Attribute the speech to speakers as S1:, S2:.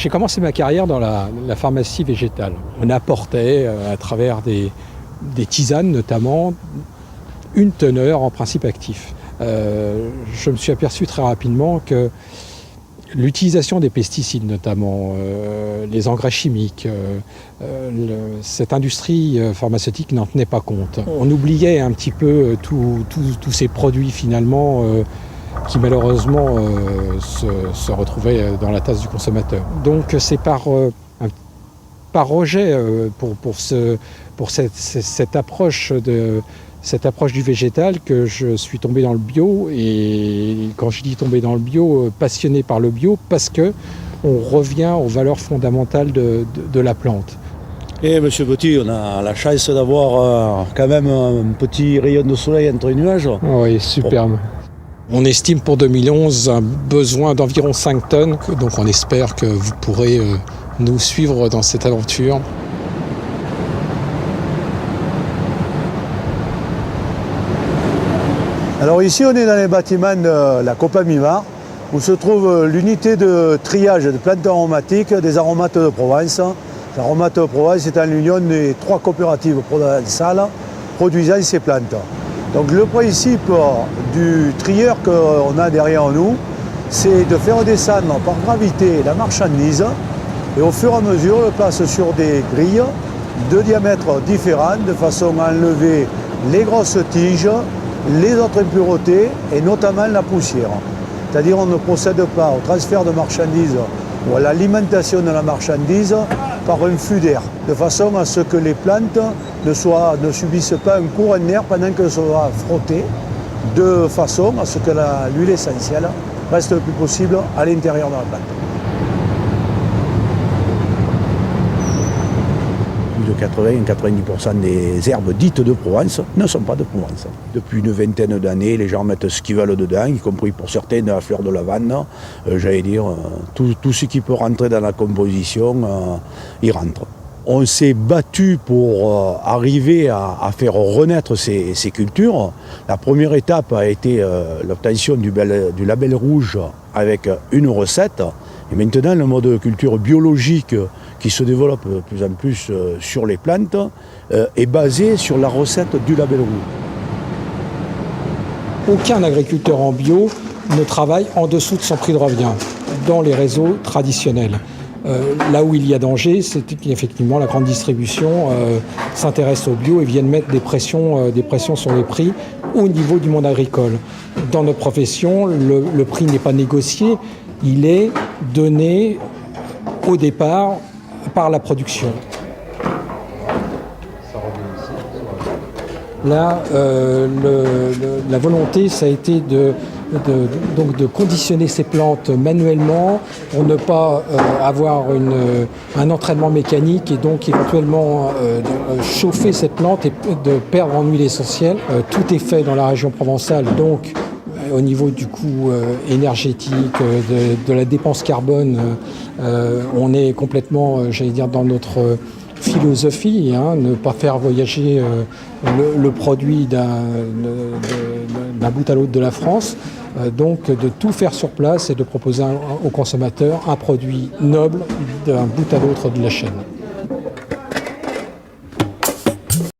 S1: J'ai commencé ma carrière dans la pharmacie végétale. On apportait à travers des tisanes notamment une teneur en principe actif. Je me suis aperçu très rapidement que l'utilisation des pesticides notamment, les engrais chimiques, cette industrie pharmaceutique n'en tenait pas compte. On oubliait un petit peu tous ces produits finalement qui malheureusement se retrouvaient dans la tasse du consommateur. Donc c'est par rejet pour cette approche du végétal que je suis tombé dans le bio. Et quand je dis tombé dans le bio, passionné par le bio, parce que on revient aux valeurs fondamentales de la plante.
S2: Et Monsieur Gauthier, on a la chance d'avoir quand même un petit rayon de soleil entre les nuages.
S1: Oui, superbe. Bon. On estime pour 2011 un besoin d'environ 5 tonnes, donc on espère que vous pourrez nous suivre dans cette aventure.
S2: Alors ici, on est dans les bâtiments de la Copa Mimar, où se trouve l'unité de triage de plantes aromatiques des aromates de Provence. Les aromates de Provence étant l'union des 3 coopératives provençales produisant ces plantes. Donc le principe du trieur qu'on a derrière nous, c'est de faire descendre par gravité la marchandise et au fur et à mesure le place sur des grilles de diamètres différents de façon à enlever les grosses tiges, les autres impuretés et notamment la poussière. C'est-à-dire on ne procède pas au transfert de marchandises ou à l'alimentation de la marchandise par un flux d'air, de façon à ce que les plantes ne subissent pas un courant d'air pendant qu'elles sont frottées, de façon à ce que l'huile essentielle reste le plus possible à l'intérieur de la plante. Plus de 80-90% des herbes dites de Provence ne sont pas de Provence. Depuis une vingtaine d'années, les gens mettent ce qu'ils veulent dedans, y compris pour certains de la fleur de lavande. Tout ce qui peut rentrer dans la composition, y rentre. On s'est battu pour arriver à faire renaître ces cultures. La première étape a été l'obtention du label rouge avec une recette. Et maintenant, le mode de culture biologique qui se développe de plus en plus sur les plantes est basé sur la recette du label rouge.
S1: Aucun agriculteur en bio ne travaille en dessous de son prix de revient dans les réseaux traditionnels. Là où il y a danger, c'est qu'effectivement la grande distribution s'intéresse au bio et vienne mettre des pressions sur les prix au niveau du monde agricole. Dans notre profession, le prix n'est pas négocié, il est donné au départ par la production. Là, la volonté, ça a été de conditionner ces plantes manuellement pour ne pas avoir un entraînement mécanique et donc éventuellement chauffer cette plante et de perdre en huile essentielle. Tout est fait dans la région provençale, donc au niveau du coût énergétique, de la dépense carbone, on est complètement, dans notre philosophie, ne pas faire voyager le produit d'un bout à l'autre de la France, donc de tout faire sur place et de proposer aux consommateurs un produit noble d'un bout à l'autre de la chaîne.